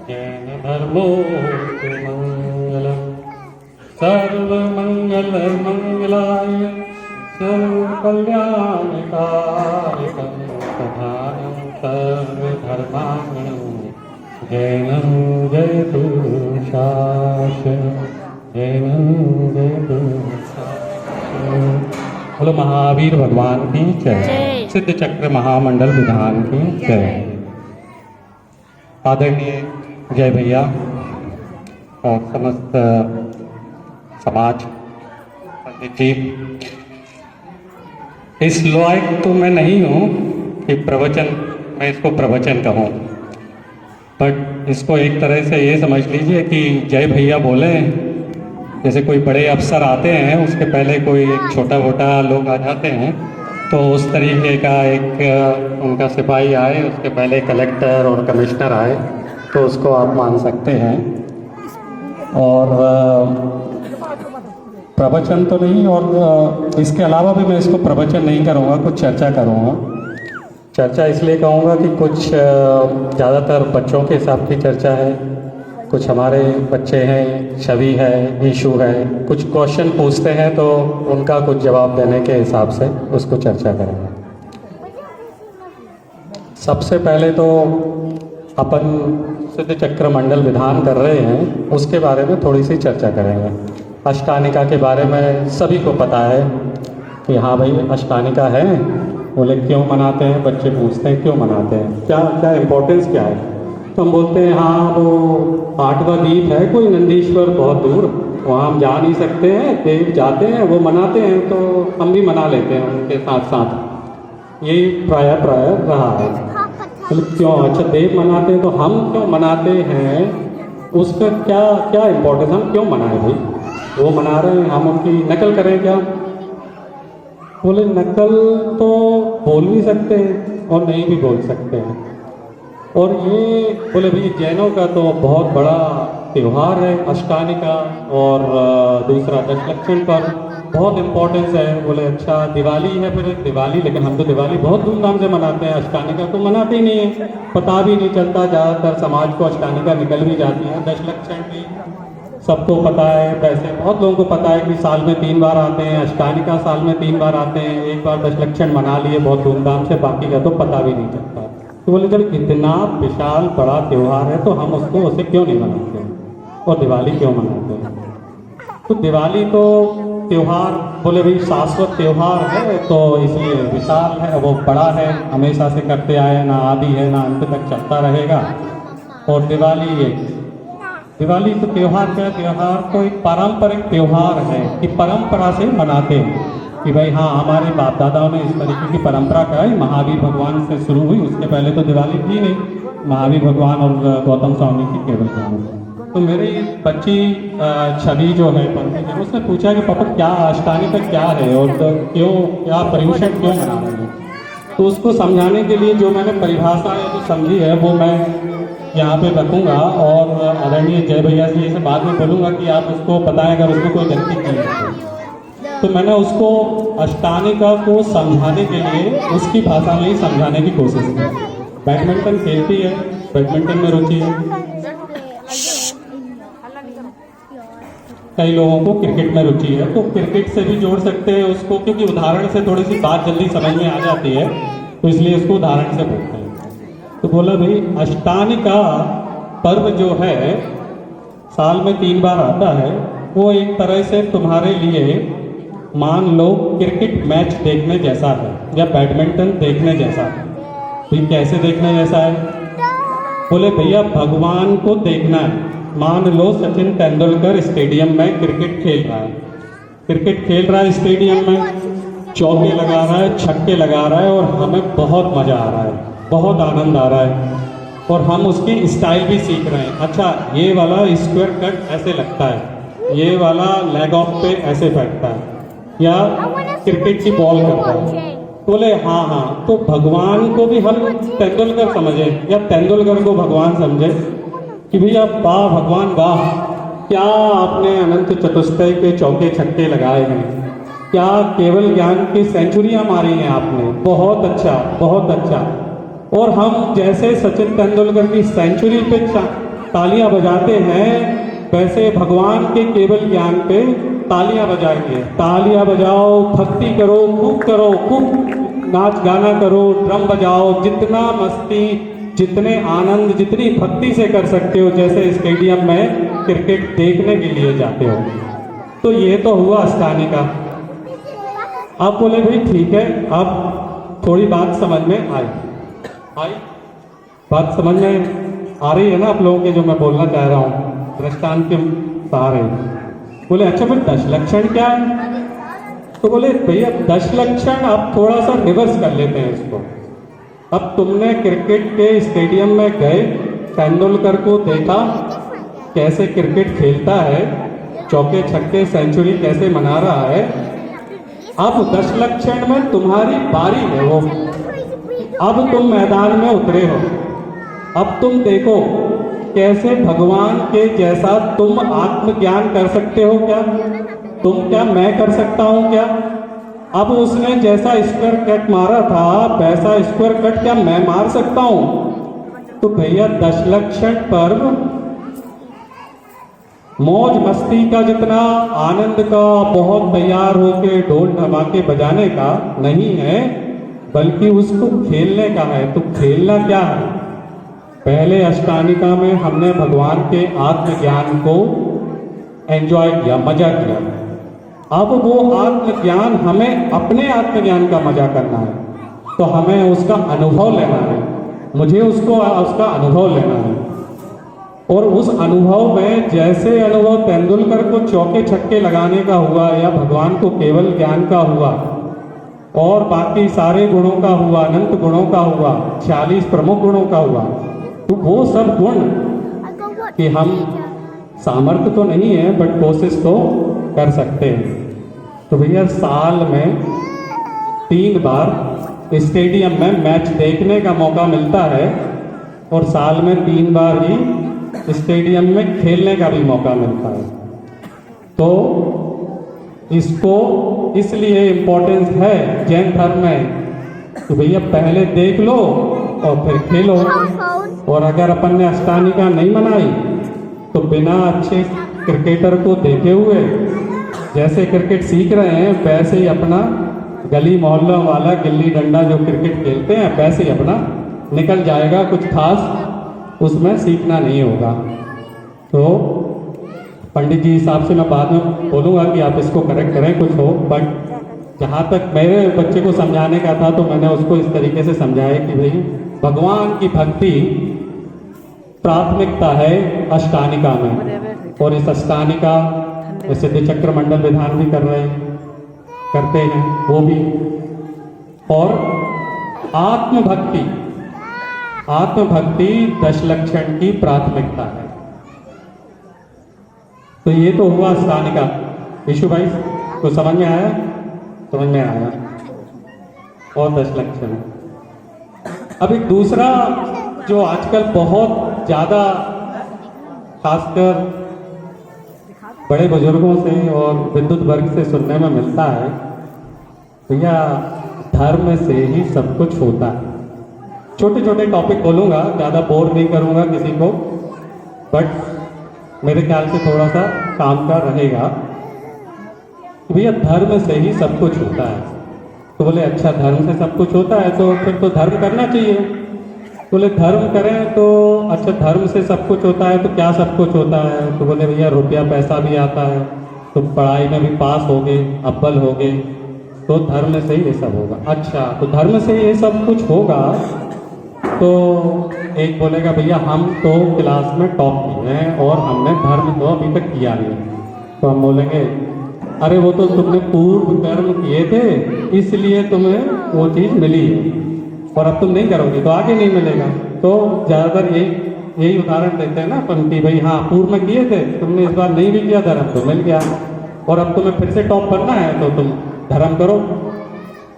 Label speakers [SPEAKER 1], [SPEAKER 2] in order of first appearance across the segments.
[SPEAKER 1] जैन धर्मोऽमङ्गलम् सर्वमङ्गलमङ्गलाय सर्वकल्याणकारिकं प्रधानं सर्वधर्माणं जैनं जयतु शासनं जैनं जयतु शासनं। बोलो महावीर भगवान की जय। सिद्ध चक्र महामंडल विधान की जय। आदरणीय जय भैया और समस्त समाज, पंडित जी, इस लायक तो मैं नहीं हूँ कि मैं इसको प्रवचन कहूँ, बट इसको एक तरह से ये समझ लीजिए कि जय भैया बोले, जैसे कोई बड़े अफसर आते हैं उसके पहले कोई एक छोटा मोटा लोग आ जाते हैं, तो उस तरीके का एक उनका सिपाही आए, उसके पहले कलेक्टर और कमिश्नर आए, तो उसको आप मान सकते हैं। और प्रवचन तो नहीं, और इसके अलावा भी मैं इसको प्रवचन नहीं करूँगा, कुछ चर्चा करूँगा। चर्चा इसलिए कहूँगा कि कुछ ज़्यादातर बच्चों के हिसाब की चर्चा है, कुछ हमारे बच्चे हैं, छवि है, ईशू है, कुछ क्वेश्चन पूछते हैं तो उनका कुछ जवाब देने के हिसाब से उसको चर्चा करेंगे। सबसे पहले तो अपन सिद्ध चक्र मंडल विधान कर रहे हैं, उसके बारे में थोड़ी सी चर्चा करेंगे। अष्टानिका के बारे में सभी को पता है कि हाँ भाई अष्टानिका है, बोले क्यों मनाते हैं, बच्चे पूछते हैं क्यों मनाते हैं, क्या क्या इम्पोर्टेंस क्या है, तो हम बोलते हैं हाँ वो 8वां द्वीप है कोई नंदीश्वर बहुत दूर, वहाँ हम जा नहीं सकते हैं, देव जाते हैं वो मनाते हैं तो हम भी मना लेते हैं उनके साथ साथ, यही प्राय रहा है। तो क्यों, अच्छा देव मनाते हैं तो हम क्यों मनाते हैं, उसका क्या क्या इम्पोर्टेंस, हम क्यों मनाएं भाई, वो मना रहे हैं हम उनकी नकल करें क्या। बोले नकल तो बोल भी सकते हैं और नहीं भी बोल सकते हैं, और ये बोले भाई जैनों का तो बहुत बड़ा त्यौहार है अष्टानिका, और दूसरा दशलक्षण पर बहुत इम्पोर्टेंस है। बोले अच्छा दिवाली है, फिर दिवाली, लेकिन हम तो दिवाली बहुत धूमधाम से मनाते हैं, अष्टानिका तो मनाते ही नहीं है, पता भी नहीं चलता, ज़्यादातर समाज को अष्टानिका निकल भी जाती है। दशलक्षण भी सबको पता है, वैसे बहुत लोगों को पता है कि साल में 3 बार आते हैं, अष्टानिका साल में 3 बार आते हैं, एक बार दशलक्षण मना लिए बहुत धूमधाम से, बाकी का तो पता भी नहीं चलता। तो बोले जब इतना विशाल बड़ा त्यौहार है तो हम उसको उसे क्यों नहीं मनाते हैं, और दिवाली क्यों मनाते हैं। तो दिवाली तो त्यौहार, बोले भाई शाश्वत त्यौहार है तो इसलिए विशाल है, वो बड़ा है, हमेशा से करते आए, ना आदि है ना अंत तक चलता रहेगा। और दिवाली तो त्यौहार क्या, त्यौहार तो एक पारंपरिक त्यौहार है कि परंपरा से मनाते हैं कि भाई हाँ हमारे बाप दादाओं ने इस तरीके की परंपरा कराई, महावीर भगवान से शुरू हुई, उसके पहले तो दिवाली थी नहीं, महावीर भगवान और गौतम स्वामी की केवल कहानी। तो मेरी बच्ची छवि जो है पंथी, उसने पूछा कि पापा क्या अष्टानिका क्या है और तो क्यों, क्या पर्यूषण क्यों मना रहे हैं। तो उसको समझाने के लिए जो मैंने परिभाषा या जो समझी है वो मैं यहाँ पे रखूँगा, और आदरणीय जय भैया से इसे बाद में बोलूँगा कि आप उसको बताएं अगर उसको कोई गलती की है। तो मैंने उसको अष्टानिका को समझाने के लिए उसकी भाषा में ही समझाने की कोशिश की। बैडमिंटन खेलती है, बैडमिंटन में रुचि है, कई लोगों को क्रिकेट में रुचि है, तो क्रिकेट से भी जोड़ सकते हैं उसको, क्योंकि उदाहरण से थोड़ी सी बात जल्दी समझ में आ जाती है, तो इसलिए इसको उदाहरण से बोलते हैं। तो बोला भाई अष्टानिका पर्व जो है साल में 3 बार आता है, वो एक तरह से तुम्हारे लिए मान लो क्रिकेट मैच देखने जैसा है या बैडमिंटन देखने जैसा है। तो कैसे देखने जैसा है, बोले भैया भगवान को देखना है। मान लो सचिन तेंदुलकर स्टेडियम में क्रिकेट खेल रहा है, स्टेडियम में चौके लगा रहा है, छक्के लगा रहा है, और हमें बहुत मज़ा आ रहा है, बहुत आनंद आ रहा है, और हम उसकी स्टाइल भी सीख रहे हैं। अच्छा ये वाला स्क्वायर कट ऐसे लगता है, ये वाला लेग ऑफ पे ऐसे बैठता है, या क्रिकेट की बॉल करता है। बोले हाँ, तो भगवान को भी हम तेंदुलकर समझे या तेंदुलकर को भगवान समझे कि भैया वाह भगवान वाह, क्या आपने अनंत चतुष्टय के चौके छक्के लगाए हैं, क्या केवल ज्ञान की सेंचुरियां मारी हैं आपने, बहुत अच्छा बहुत अच्छा। और हम जैसे सचिन तेंदुलकर की सेंचुरी पे तालियां बजाते हैं, वैसे भगवान के केवल ज्ञान पे तालियां बजाएंगे। तालियां बजाओ, भक्ति करो, खूब नाच गाना करो, ड्रम बजाओ, जितना मस्ती, जितने आनंद, जितनी भक्ति से कर सकते हो, जैसे स्टेडियम में क्रिकेट देखने के लिए जाते हो। तो ये तो हुआ अष्टानी का। आप बोले भाई ठीक है, अब थोड़ी बात समझ में आई बात समझ में आ रही है ना आप लोगों के, जो मैं बोलना चाह रहा हूँ दृष्टांत के सहारे। बोले अच्छा फिर 10 लक्षण क्या है? तो बोले भैया 10 लक्षण आप थोड़ा सा रिवर्स कर लेते हैं इसको। अब तुमने क्रिकेट के स्टेडियम में गए, तेंदुलकर को देखा कैसे क्रिकेट खेलता है, चौके छक्के सेंचुरी कैसे मना रहा है। अब 10 लक्षण में तुम्हारी बारी है वो, अब तुम मैदान में उतरे हो। अब तुम देखो कैसे भगवान के जैसा तुम आत्मज्ञान कर सकते हो क्या? क्या मैं कर सकता हूं क्या? अब उसने जैसा स्क्वायर कट मारा था, वैसा स्क्वायर कट क्या मैं मार सकता हूं? तो भैया 10 लक्षण पर्व मौज मस्ती का जितना आनंद का, बहुत तैयार होके ढोल धमाके बजाने का नहीं है, बल्कि उसको खेलने का है। तो खेलना क्या है? पहले अष्टानिका में हमने भगवान के आत्मज्ञान को एंजॉय किया, मजा किया। अब वो आत्मज्ञान, हमें अपने आत्मज्ञान का मजा करना है, तो हमें उसका अनुभव लेना है, मुझे उसका अनुभव लेना है। और उस अनुभव में जैसे अनुभव तेंदुलकर को चौके छक्के लगाने का हुआ, या भगवान को केवल ज्ञान का हुआ, और बाकी सारे गुणों का हुआ, अनंत गुणों का हुआ, 46 प्रमुख गुणों का हुआ, तो वो सब गुण कि हम सामर्थ्य तो नहीं है बट कोशिश तो कर सकते हैं। तो भैया साल में 3 बार स्टेडियम में मैच देखने का मौका मिलता है, और साल में 3 बार ही स्टेडियम में खेलने का भी मौका मिलता है। तो इसको इसलिए इम्पोर्टेंस है जैन धर्म में कि भैया पहले देख लो और फिर खेलो। और अगर अपन ने अष्टानिका नहीं मनाई तो बिना अच्छे क्रिकेटर को देखे हुए, जैसे क्रिकेट सीख रहे हैं वैसे ही अपना गली मोहल्ला वाला गिल्ली डंडा जो क्रिकेट खेलते हैं वैसे ही अपना निकल जाएगा, कुछ खास उसमें सीखना नहीं होगा। तो पंडित जी हिसाब से मैं बाद में बोलूँगा कि आप इसको करेक्ट करें कुछ हो, बट जहाँ तक मेरे बच्चे को समझाने का था तो मैंने उसको इस तरीके से समझाया कि भाई भगवान की भक्ति प्राथमिकता है अष्टानिका में, और इस अष्टानिका सिद्ध चक्र मंडल विधान भी करते हैं वो भी। और आत्मभक्ति 10 लक्षण की प्राथमिकता है। तो ये तो हुआ अष्टानिका। विशु भाई तो समझ में आया? समझ में आया। और 10 लक्षण। अब एक दूसरा जो आजकल बहुत ज़्यादा खासकर बड़े बुजुर्गों से और विद्युत वर्ग से सुनने में मिलता है, भैया धर्म से ही सब कुछ होता है। छोटे छोटे टॉपिक बोलूँगा, ज़्यादा बोर नहीं करूँगा किसी को, बट मेरे ख्याल से थोड़ा सा काम का रहेगा। भैया धर्म से ही सब कुछ होता है। तो बोले अच्छा धर्म से सब कुछ होता है तो फिर तो धर्म करना चाहिए। बोले धर्म करें तो अच्छा धर्म से सब कुछ होता है तो क्या सब कुछ होता है? तो बोले भैया रुपया पैसा भी आता है, तो पढ़ाई में भी पास हो गए, अव्वल हो गए, तो धर्म से ही ये सब होगा। अच्छा तो धर्म से ये सब कुछ होगा, तो एक बोलेगा भैया हम तो क्लास में टॉप किए हैं और हमने धर्म तो अभी तक किया नहीं। तो हम बोलेंगे अरे वो तो तुमने पूर्व कर्म किए थे इसलिए तुम्हें वो चीज़ मिली है, और अब तुम नहीं करोगे तो आगे नहीं मिलेगा। तो ज़्यादातर यही उदाहरण देते हैं ना अपन कि भाई हाँ पूर्व में किए थे, तुमने इस बार नहीं भी किया धर्म तो मिल गया, और अब तुम्हें फिर से टॉप बनना है तो तुम धर्म करो।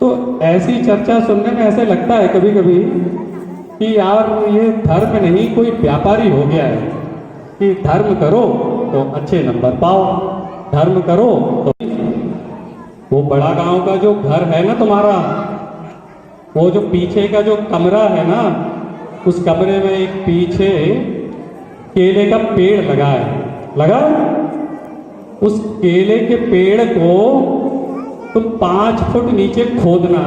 [SPEAKER 1] तो ऐसी चर्चा सुनने में ऐसे लगता है कभी कभी कि यार ये धर्म नहीं कोई व्यापारी हो गया है कि धर्म करो तो अच्छे नंबर पाओ, धर्म करो तो। वो बड़ा गांव का जो घर है ना तुम्हारा, वो जो पीछे का जो कमरा है ना, उस कमरे में एक पीछे केले का पेड़ लगा है। उस केले के पेड़ को तुम 5 फुट नीचे खोदना,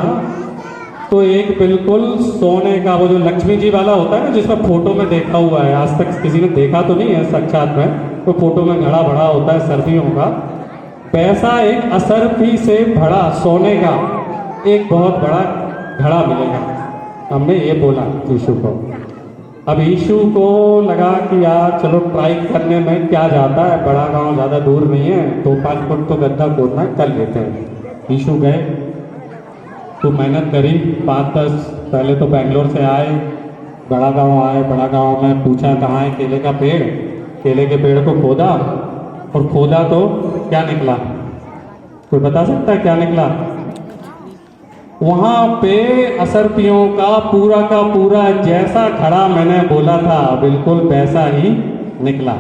[SPEAKER 1] तो एक बिल्कुल सोने का, वो जो लक्ष्मी जी वाला होता है ना, जिसमें फोटो में देखा हुआ है, आज तक किसी ने देखा तो नहीं है साक्षात में, तो फोटो में घड़ा भरा होता है सर्दियों का, वैसा एक असरफी से भरा सोने का एक बहुत बड़ा घड़ा मिलेगा। हमने ये बोला यीशु को। अब यीशु को लगा कि यार चलो ट्राई करने में क्या जाता है, बड़ा गांव ज़्यादा दूर नहीं है, 2-5 फुट तो गड्ढा खोदना कर लेते हैं। यीशु गए, तो मेहनत करी, 5-10 पहले तो बेंगलोर से आए, बड़ा गांव आए, बड़ा गांव में पूछा कहाँ है केले का पेड़, केले के पेड़ को खोदा, और खोदा तो क्या निकला, कोई बता सकता है क्या निकला? वहाँ पे असरपियों का पूरा जैसा घड़ा मैंने बोला था बिल्कुल वैसा ही निकला।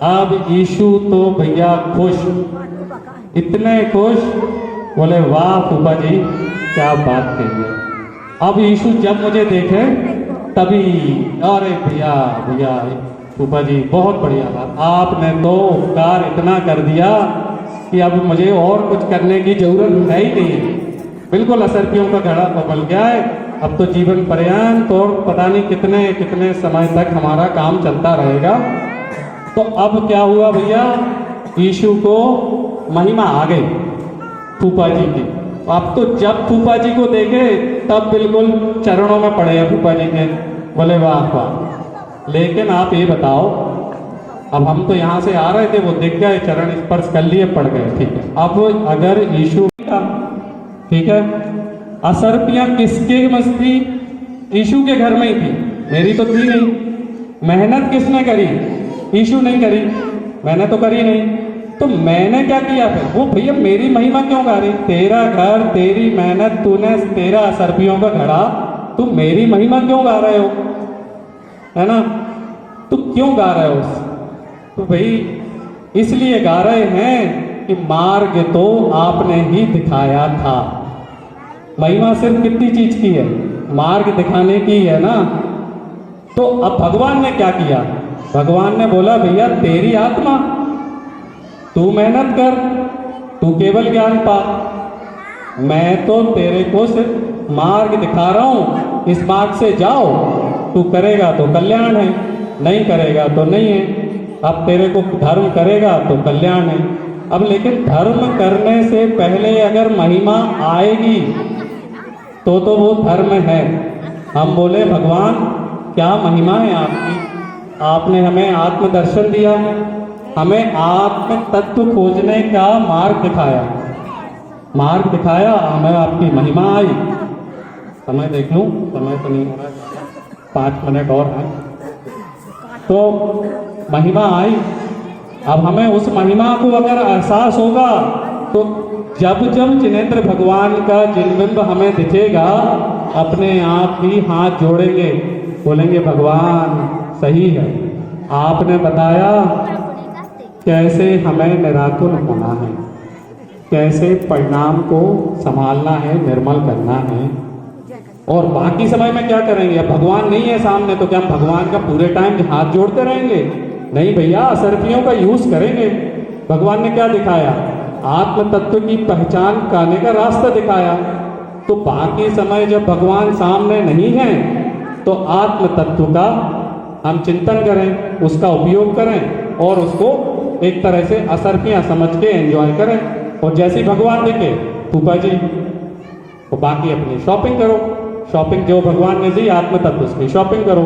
[SPEAKER 1] अब यीशु तो भैया खुश, इतने खुश, बोले वाह फूफा जी क्या बात कही है। अब यीशु जब मुझे देखे तभी, अरे भैया भैया फूफा जी बहुत बढ़िया बात, आपने तो उपकार इतना कर दिया कि अब मुझे और कुछ करने की जरूरत है ही नहीं। बिल्कुल असरपियों का घड़ा तो बन गया है, अब तो जीवन पर्यंत और पता नहीं कितने कितने समय तक हमारा काम चलता रहेगा। तो अब क्या हुआ भैया, यीशु को महिमा आ गई फूफा जी की। अब तो जब फूफा जी को देखे तब बिल्कुल चरणों में पड़े हैं फूफा जी के, बोले वाह वाह। लेकिन आप ये बताओ, अब हम तो यहाँ से आ रहे थे, वो दिख गए, चरण स्पर्श कर लिए, पड़ गए, ठीक है। अब अगर यीशु का, ठीक है, असरपियां किसके मस्त थी? यीशु के घर में ही थी, मेरी तो थी नहीं। मेहनत किसने करी? यीशु नहीं करी, मैंने तो करी नहीं। तो मैंने क्या किया फिर? वो भैया मेरी महिमा क्यों गा रही? तेरा घर, तेरी मेहनत, तूने, तेरा असरपियों का घड़ा, तुम मेरी महिमा क्यों गा रहे हो, है ना? तो क्यों गा रहे हो? तो भाई इसलिए गा रहे हैं कि मार्ग तो आपने ही दिखाया था। महिमा सिर्फ कितनी चीज की है? मार्ग दिखाने की है ना। तो अब भगवान ने क्या किया? भगवान ने बोला भैया तेरी आत्मा, तू मेहनत कर, तू केवल ज्ञान पा, मैं तो तेरे को सिर्फ मार्ग दिखा रहा हूं, इस मार्ग से जाओ, तू करेगा तो कल्याण है, नहीं करेगा तो नहीं है। अब तेरे को धर्म करेगा तो कल्याण है। अब लेकिन धर्म करने से पहले अगर महिमा आएगी तो वो धर्म है। हम बोले भगवान क्या महिमा है आपकी, आपने हमें आत्मदर्शन दिया, हमें आत्म तत्व खोजने का मार्ग दिखाया, हमें आपकी महिमा आई। समय देख लूं, समय तो नहीं हो रहा है, 5 मिनट और हैं। तो महिमा आई, अब हमें उस महिमा को अगर एहसास होगा तो जब जिनेंद्र भगवान का जिनबिंब हमें दिखेगा, अपने आप ही हाथ जोड़ेंगे, बोलेंगे भगवान सही है, आपने बताया कैसे हमें निराकुल होना है, कैसे परिणाम को संभालना है, निर्मल करना है। और बाकी समय में क्या करेंगे? अब भगवान नहीं है सामने, तो क्या हम भगवान का पूरे टाइम हाथ जोड़ते रहेंगे? नहीं भैया, असरपियों का यूज करेंगे। भगवान ने क्या दिखाया? आत्म तत्व की पहचान करने का रास्ता दिखाया। तो बाकी समय जब भगवान सामने नहीं है तो आत्म तत्व का हम चिंतन करें, उसका उपयोग करें और उसको एक तरह से असरपियां समझ के एंजॉय करें। और जैसे भगवान दिखे फूफा जी, तो बाकी अपनी शॉपिंग करो, शॉपिंग जो भगवान ने दी आत्म तत्व उसकी शॉपिंग करो।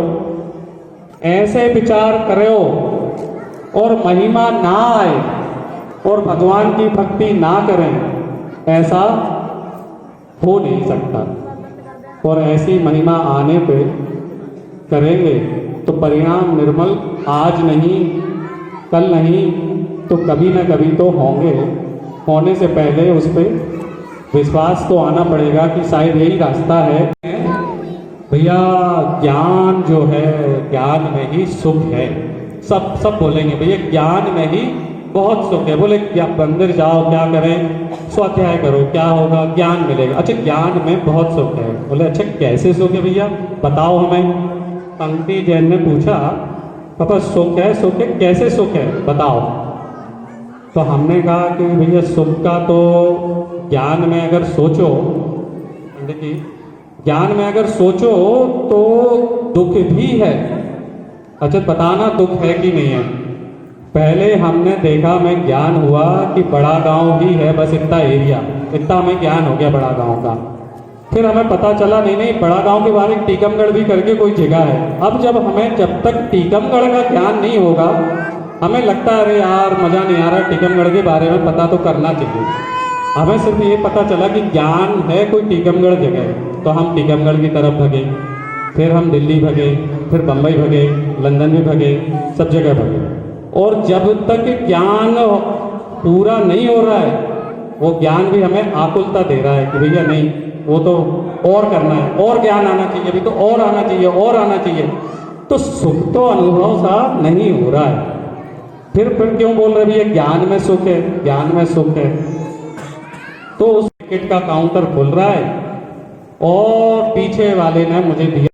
[SPEAKER 1] ऐसे विचार करो और महिमा ना आए और भगवान की भक्ति ना करें, ऐसा हो नहीं सकता। और ऐसी महिमा आने पे करेंगे तो परिणाम निर्मल आज नहीं, कल नहीं, तो कभी ना कभी तो होंगे। होने से पहले उस पर विश्वास तो आना पड़ेगा कि शायद यही रास्ता है। भैया ज्ञान जो है, ज्ञान में ही सुख है। सब बोलेंगे भैया ज्ञान में ही बहुत सुख है। बोले क्या मंदिर जाओ, क्या करें, स्वाध्याय करो, क्या होगा, ज्ञान मिलेगा। अच्छा ज्ञान में बहुत सुख है। बोले अच्छा कैसे सुख है भैया, बताओ हमें। पंक्ति जैन ने पूछा पापा सुख है कैसे सुख है बताओ। तो हमने कहा कि भैया सुख का तो ज्ञान में अगर सोचो, पंडित जी ज्ञान में अगर सोचो तो दुख भी है। अच्छा बताना दुख है कि नहीं है। पहले हमने देखा, हमें ज्ञान हुआ कि बड़ा गांव ही है, बस इतना एरिया, इतना हमें ज्ञान हो गया बड़ा गांव का। फिर हमें पता चला नहीं बड़ा गांव के बाहर एक टीकमगढ़ भी करके कोई जगह है। अब जब तक टीकमगढ़ का ज्ञान नहीं होगा, हमें लगता है अरे यार मज़ा नहीं आ रहा, टीकमगढ़ के बारे में पता तो करना चाहिए। हमें सिर्फ ये पता चला कि ज्ञान है कोई टीकमगढ़ जगह, तो हम टीकमगढ़ की तरफ भगे, फिर हम दिल्ली भगे, फिर बम्बई भगे, लंदन भी भगे, सब जगह भगे। और जब तक ज्ञान पूरा नहीं हो रहा है, वो ज्ञान भी हमें आकुलता दे रहा है कि भैया नहीं वो तो और करना है, और ज्ञान आना चाहिए, अभी तो और आना चाहिए, और आना चाहिए। तो सुख तो अनुभव सा नहीं हो रहा है। फिर क्यों बोल रहे भैया ज्ञान में सुख है, ज्ञान में सुख है। तो उस टिकट का काउंटर खुल रहा है और पीछे वाले ने मुझे दिया